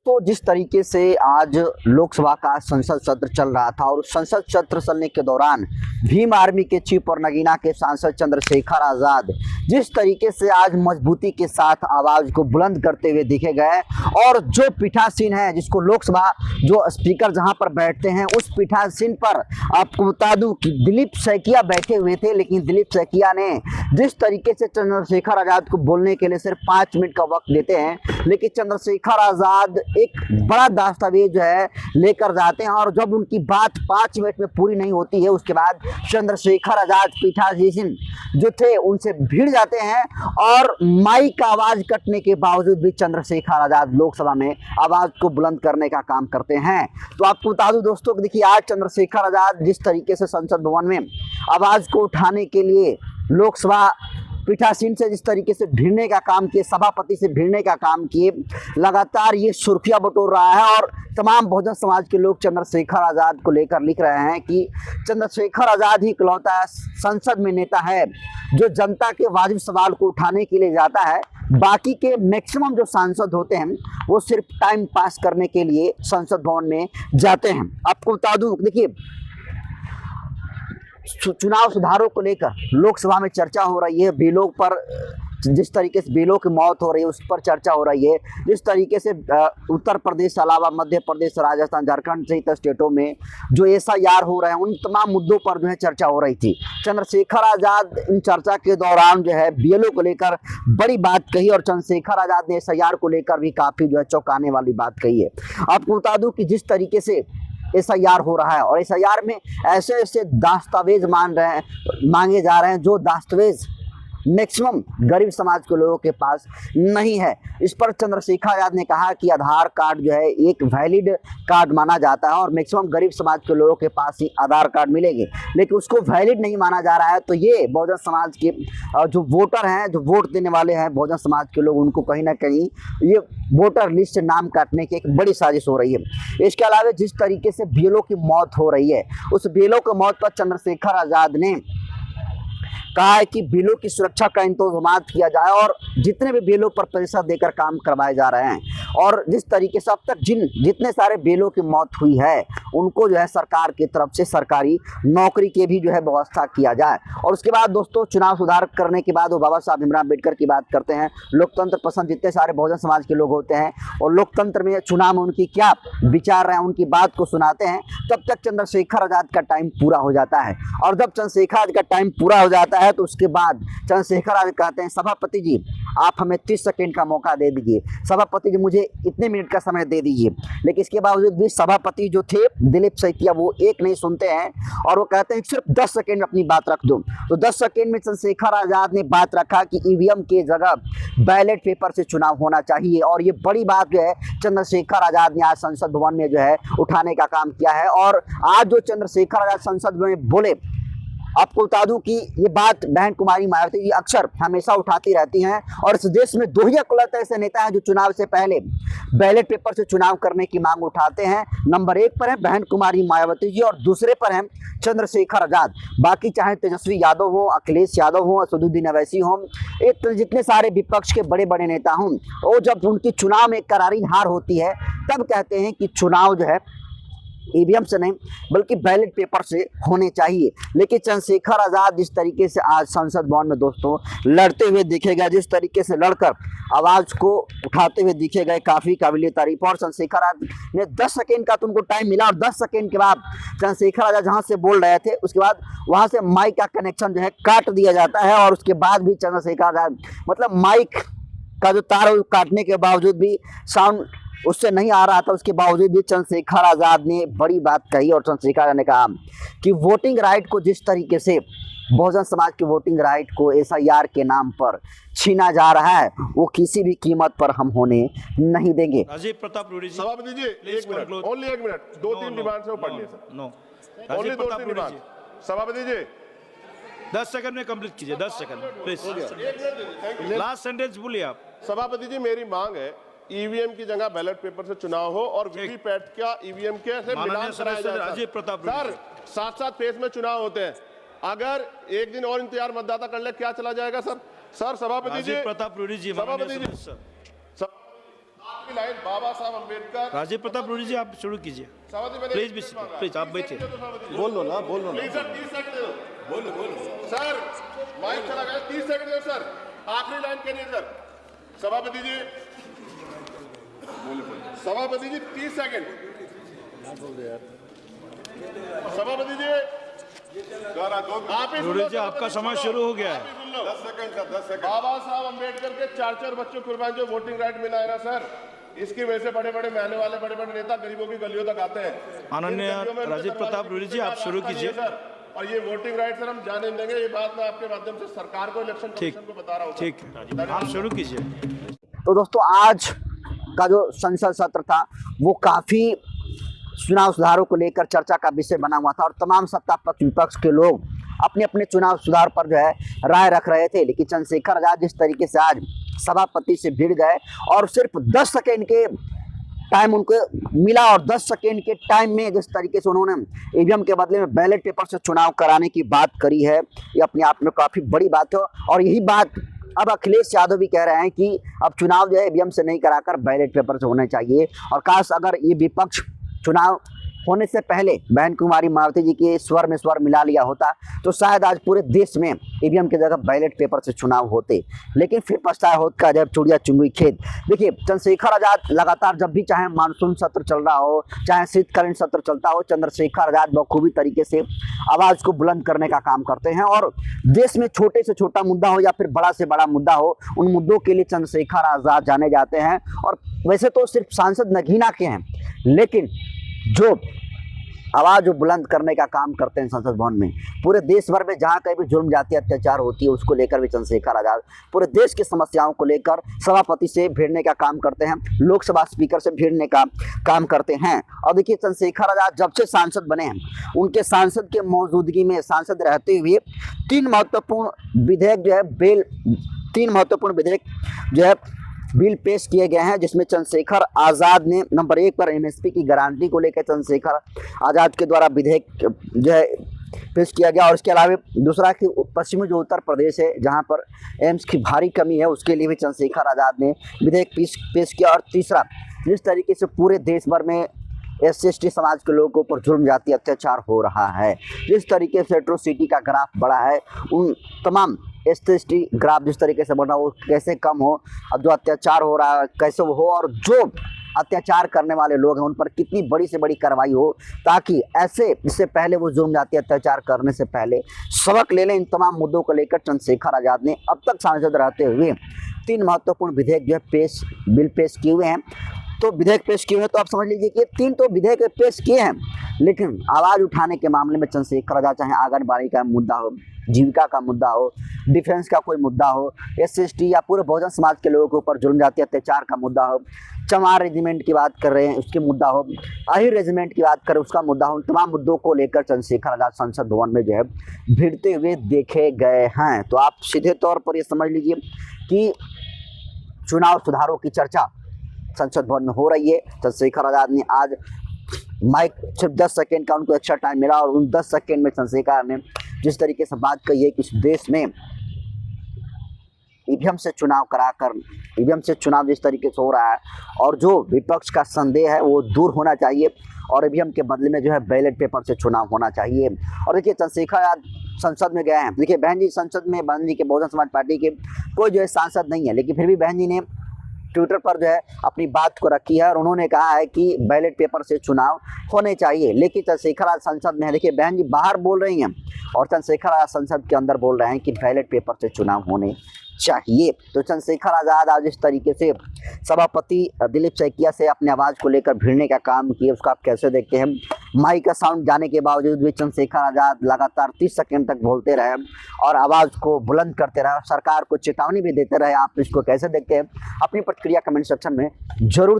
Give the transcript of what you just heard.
दोस्तों, जिस तरीके से आज लोकसभा का संसद सत्र चल रहा था और उस संसद सत्र चलने के दौरान भीम आर्मी के चीफ और नगीना के सांसद चंद्रशेखर आजाद जिस तरीके से आज मजबूती के साथ आवाज को बुलंद करते हुए दिखे गए और जो पीठासीन है जिसको लोकसभा जो स्पीकर जहां पर बैठते हैं उस पीठासीन पर आपको बता दूं कि दिलीप सैकिया बैठे हुए थे, लेकिन दिलीप सैकिया ने जिस तरीके से चंद्रशेखर आजाद को बोलने के लिए सिर्फ 5 मिनट का वक्त देते हैं, लेकिन चंद्रशेखर आजाद एक बड़ा दस्तावेज जो है लेकर जाते हैं और जब उनकी बात 5 मिनट में पूरी नहीं होती है उसके बाद चंद्रशेखर आजाद पीठासीन जो थे उनसे भिड़ जाते हैं और माइक का आवाज कटने के बावजूद भी चंद्रशेखर आजाद लोकसभा में आवाज को बुलंद करने का काम करते हैं। तो आपको बता दूं दोस्तों कि देखिए आज चंद्रशेखर आजाद जिस तरीके से संसद भवन में आवाज को उठाने के लिए लोकसभा पीठासीन से जिस तरीके से भिड़ने का काम किए, सभापति से भिड़ने का काम किए, लगातार ये सुर्खियां बटोर रहा है और तमाम बहुजन समाज के लोग चंद्रशेखर आजाद को लेकर लिख रहे हैं कि चंद्रशेखर आजाद ही इकलौता संसद में नेता है जो जनता के वाजिब सवाल को उठाने के लिए जाता है। बाकी के मैक्सिमम जो सांसद होते हैं वो सिर्फ टाइम पास करने के लिए संसद भवन में जाते हैं। आपको बता दूं, देखिए चुनाव सुधारों को लेकर लोकसभा में चर्चा हो रही है, बिलों पर जिस तरीके से बिलों की मौत हो रही है उस पर चर्चा हो रही है, जिस तरीके से उत्तर प्रदेश के अलावा मध्य प्रदेश, राजस्थान, झारखंड सहित स्टेटों में जो एसआईआर हो रहे हैं उन तमाम मुद्दों पर जो है चर्चा हो रही थी। चंद्रशेखर आजाद इन चर्चा के दौरान जो है बीएलओ को लेकर बड़ी बात कही और चंद्रशेखर आजाद ने एसआईआर को लेकर भी काफी जो है चौंकाने वाली बात कही है। आपको बता दूं कि जिस तरीके से एसआईआर हो रहा है और एसआईआर में ऐसे ऐसे दस्तावेज मांगे जा रहे हैं जो दस्तावेज मैक्सिमम गरीब समाज के लोगों के पास नहीं है। इस पर चंद्रशेखर आजाद ने कहा कि आधार कार्ड जो है एक वैलिड कार्ड माना जाता है और मैक्सिमम गरीब समाज के लोगों के पास ही आधार कार्ड मिलेंगे, लेकिन उसको वैलिड नहीं माना जा रहा है। तो ये बहुजन समाज के जो वोटर हैं, जो वोट देने वाले हैं बहुजन समाज के लोग, उनको कहीं ना कहीं ये वोटर लिस्ट से नाम काटने की एक बड़ी साजिश हो रही है। इसके अलावा जिस तरीके से बीएलओ की मौत हो रही है उस बीएलओ की मौत पर चंद्रशेखर आजाद ने कहा है कि बिलों की सुरक्षा का इंतजाम किया जाए और जितने भी बिलों पर पैसा देकर काम करवाए जा रहे हैं और जिस तरीके से अब तक जितने सारे बिलों की मौत हुई है उनको जो है सरकार की तरफ से सरकारी नौकरी की भी जो है व्यवस्था किया जाए। और उसके बाद दोस्तों चुनाव सुधार करने के बाद वो बाबा साहब भीमराव अम्बेडकर की बात करते हैं, लोकतंत्र पसंद जितने सारे बहुजन समाज के लोग होते हैं और लोकतंत्र में चुनाव में उनकी क्या विचार रहे हैं उनकी बात को सुनाते हैं। तब तक चंद्रशेखर आजाद का टाइम पूरा हो जाता है और जब चंद्रशेखर आजाद का टाइम पूरा हो जाता है तो उसके बाद चंद्रशेखर आजाद कहते हैं सभापति जी आप हमें 30 सेकंड का मौका दे दीजिए, सभापति जी मुझे इतने मिनट का समय दे दीजिए। लेकिन इसके बावजूद भी सभापति जो थे दिलीप सैकिया वो एक नहीं सुनते हैं और वो कहते हैं सिर्फ 10 सेकंड में अपनी बात रख दो। तो 10 सेकंड में चंद्रशेखर आजाद ने बात रखा कि ईवीएम के जगह बैलेट पेपर से चुनाव होना चाहिए और ये बड़ी बात जो है चंद्रशेखर आजाद ने आज संसद भवन में जो है उठाने का काम किया है। और आज जो चंद्रशेखर आजाद संसद में बोले, आपको बता दूं कि ये बात बहन कुमारी मायावती जी अक्सर हमेशा उठाती रहती हैं और इस देश में दो ही इकलौते ऐसे नेता हैं जो चुनाव से पहले बैलेट पेपर से चुनाव करने की मांग उठाते हैं। नंबर 1 पर है बहन कुमारी मायावती जी और दूसरे पर हैं चंद्रशेखर आजाद। बाकी चाहे तेजस्वी यादव हो, अखिलेश यादव हो, असदुद्दीन अवैसी हो, एक जितने सारे विपक्ष के बड़े बड़े नेता हों, वो जब उनकी चुनाव में करारी हार होती है तब कहते हैं कि चुनाव जो है ईवीएम से नहीं बल्कि बैलेट पेपर से होने चाहिए। लेकिन चंद्रशेखर आजाद जिस तरीके से आज संसद भवन में दोस्तों लड़ते हुए दिखे गए, जिस तरीके से लड़कर आवाज को उठाते हुए दिखे गए, काफी काबिल तारीफ। और चंद्रशेखर आजाद ने 10 सेकंड का तुमको टाइम मिला और 10 सेकंड के बाद चंद्रशेखर आजाद जहां से बोल रहे थे उसके बाद वहां से माइक का कनेक्शन जो है काट दिया जाता है और उसके बाद भी चंद्रशेखर आजाद मतलब माइक का जो तार काटने के बावजूद भी साउंड उससे नहीं आ रहा था, उसके बावजूद भी चंद्रशेखर आजाद ने बड़ी बात कही और चंद्रशेखर आजाद ने कहा कि वोटिंग राइट को जिस तरीके से बहुजन समाज के वोटिंग राइट को एसआईआर के नाम पर छीना जा रहा है वो किसी भी कीमत पर हम होने नहीं देंगे। राजीव प्रताप रूडी जी, सभापति जी 1 मिनट, ओनली 1 मिनट, 2-3 डिमांड से वो पढ़ लिए सर। No only 2-3 demand. सभापति जी 10 सेकंड में कंप्लीट कीजिए, 10 सेकंड प्लीज, लास्ट सेंटेंस बोलिए आप। सभापति जी मेरी मांग है ईवीएम की जगह बैलेट पेपर से चुनाव हो और वीवीपैट का ईवीएम के से मिलान कराया जाए। राजीव प्रताप सर साथ फेज में चुनाव होते हैं, अगर एक दिन और इंतजार मतदाता कर ले क्या चला जाएगा सर? सर सभापति जी प्रताप रूडी जी, सभापति जी लाइन बाबा साहब अम्बेडकर। राजीव प्रताप रूडी जी आप शुरू कीजिए प्लीज भी प्लीज आप बैठिए बोल लो ना प्लीज सर 30 सेकंड दे दो बोलो सर माइक चला गया 30 सेकंड दो सर आखिरी लाइन करिए सर सभापति जी 30 सेकंड सभापति जी आप ही रूडी जी आपका समय शुरू हो गया है 10 सेकंड बाबा साहब अम्बेडकर के 4 बच्चों कुर्बान जो वोटिंग राइट मिला है ना सर इसकी वजह से बड़े बड़े महल वाले बड़े बड़े नेता गरीबों की गलियों तक आते हैं। माननीय राजीव प्रताप रूडी जी आप शुरू कीजिए सर और ये वोटिंग राइट सर हम जाने नहीं देंगे ये बात मैं आपके माध्यम से सरकार को इलेक्शन कमीशन को बता रहा हूँ। ठीक है आप शुरू कीजिए। तो दोस्तों आज का जो संसद सत्र था वो काफ़ी चुनाव सुधारों को लेकर चर्चा का विषय बना हुआ था और तमाम सत्ता पक्ष विपक्ष के लोग अपने अपने चुनाव सुधार पर जो है राय रख रहे थे। लेकिन चंद्रशेखर आजाद जिस तरीके से आज सभापति से भिड़ गए और सिर्फ 10 सेकेंड के टाइम उनको मिला और 10 सेकेंड के टाइम में जिस तरीके से उन्होंने ईवीएम के बदले में बैलेट पेपर से चुनाव कराने की बात करी है ये अपने आप में काफ़ी बड़ी बात है। और यही बात अब अखिलेश यादव भी कह रहे हैं कि अब चुनाव जो है ईवीएम से नहीं कराकर बैलेट पेपर से होने चाहिए। और काश अगर ये विपक्ष चुनाव होने से पहले बहन कुमारी मायावती जी के स्वर में स्वर मिला लिया होता तो शायद आज पूरे देश में ईवीएम की जगह बैलेट पेपर से चुनाव होते। लेकिन फिर पछताया होता जब चूड़िया चुंगी खेत। देखिए चंद्रशेखर आजाद लगातार जब भी चाहे मानसून सत्र चल रहा हो चाहे शीतकालीन सत्र चलता हो चंद्रशेखर आजाद बखूबी तरीके से आवाज़ को बुलंद करने का काम करते हैं। और देश में छोटे से छोटा मुद्दा हो या फिर बड़ा से बड़ा मुद्दा हो उन मुद्दों के लिए चंद्रशेखर आजाद जाने जाते हैं। और वैसे तो सिर्फ सांसद नगीना के हैं लेकिन जो आवाज़ जो बुलंद करने का काम करते हैं संसद भवन में पूरे देश भर में जहाँ कहीं भी जुर्म जाति अत्याचार होती है उसको लेकर भी चंद्रशेखर आजाद पूरे देश की समस्याओं को लेकर सभापति से भिड़ने का काम करते हैं लोकसभा स्पीकर से भिड़ने का काम करते हैं। और देखिए चंद्रशेखर आजाद जब से सांसद बने हैं उनके सांसद के मौजूदगी में सांसद रहते हुए 3 महत्वपूर्ण विधेयक जो है बिल पेश किए गए हैं जिसमें चंद्रशेखर आजाद ने नंबर 1 पर एमएसपी की गारंटी को लेकर चंद्रशेखर आजाद के द्वारा विधेयक जो है पेश किया गया। और इसके अलावा दूसरा कि पश्चिमी जो उत्तर प्रदेश है जहां पर एम्स की भारी कमी है उसके लिए भी चंद्रशेखर आजाद ने विधेयक पेश किया। और तीसरा जिस तरीके से पूरे देश भर में SC/ST समाज के लोगों पर जुर्म जाति अत्याचार हो रहा है जिस तरीके से एट्रोसिटी का ग्राफ बढ़ा है उन तमाम SC/ST ग्राफ जिस तरीके से बढ़ा वो कैसे कम हो और जो अत्याचार हो रहा है कैसे वो हो और जो अत्याचार करने वाले लोग हैं उन पर कितनी बड़ी से बड़ी कार्रवाई हो ताकि ऐसे इससे पहले वो जुर्म जाति अत्याचार करने से पहले सबक ले लें। इन तमाम मुद्दों को लेकर चंद्रशेखर आजाद ने अब तक सांसद रहते हुए 3 महत्वपूर्ण विधेयक जो है बिल पेश किए हुए हैं। तो विधेयक पेश किए हैं तो आप समझ लीजिए कि 3 तो विधेयक पेश किए हैं लेकिन आवाज़ उठाने के मामले में चंद्रशेखर आजाद चाहे आंगनबाड़ी का मुद्दा हो जीविका का मुद्दा हो डिफेंस का कोई मुद्दा हो SC/ST या पूरे बहुजन समाज के लोगों के ऊपर जुर्म जाति अत्याचार का मुद्दा हो चमार रेजिमेंट की बात कर रहे हैं उसके मुद्दा हो आहिर रेजिमेंट की बात करें उसका मुद्दा हो तमाम मुद्दों को लेकर चंद्रशेखर आजाद संसद भवन में जो है भिड़ते हुए देखे गए हैं। तो आप सीधे तौर पर ये समझ लीजिए कि चुनाव सुधारों की चर्चा संसद भवन में हो रही है। चंद्रशेखर आजाद ने आज माइक सिर्फ 10 सेकेंड का उनको एक्स्ट्रा टाइम मिला और उन 10 सेकेंड में चंद्रशेखर ने जिस तरीके से बात कही है कि इस देश में ईवीएम से चुनाव कराकर ईवीएम से चुनाव जिस तरीके से हो रहा है और जो विपक्ष का संदेह है वो दूर होना चाहिए और ईवीएम के बदले में जो है बैलेट पेपर से चुनाव होना चाहिए। और देखिए चंद्रशेखर आज संसद में गए हैं। देखिए बहन जी संसद में बहन जी के बहुजन समाज पार्टी के कोई जो है सांसद नहीं है लेकिन फिर भी बहन जी ने ट्विटर पर जो है अपनी बात को रखी है और उन्होंने कहा है कि बैलेट पेपर से चुनाव होने चाहिए। लेकिन चंद्रशेखर आज संसद में है देखिए बहन जी बाहर बोल रही हैं और चंद्रशेखर आज संसद के अंदर बोल रहे हैं कि बैलेट पेपर से चुनाव होने चाहिए। तो चंद्रशेखर आजाद आज इस तरीके से सभापति दिलीप सैकिया से अपने आवाज़ को लेकर भिड़ने का काम किया उसका आप कैसे देखते हैं। माइक का साउंड जाने के बावजूद भी चंद्रशेखर आजाद लगातार 30 सेकंड तक बोलते रहे और आवाज़ को बुलंद करते रहे, सरकार को चेतावनी भी देते रहे। आप इसको कैसे देखते हैं? अपनी प्रतिक्रिया कमेंट सेक्शन में जरूर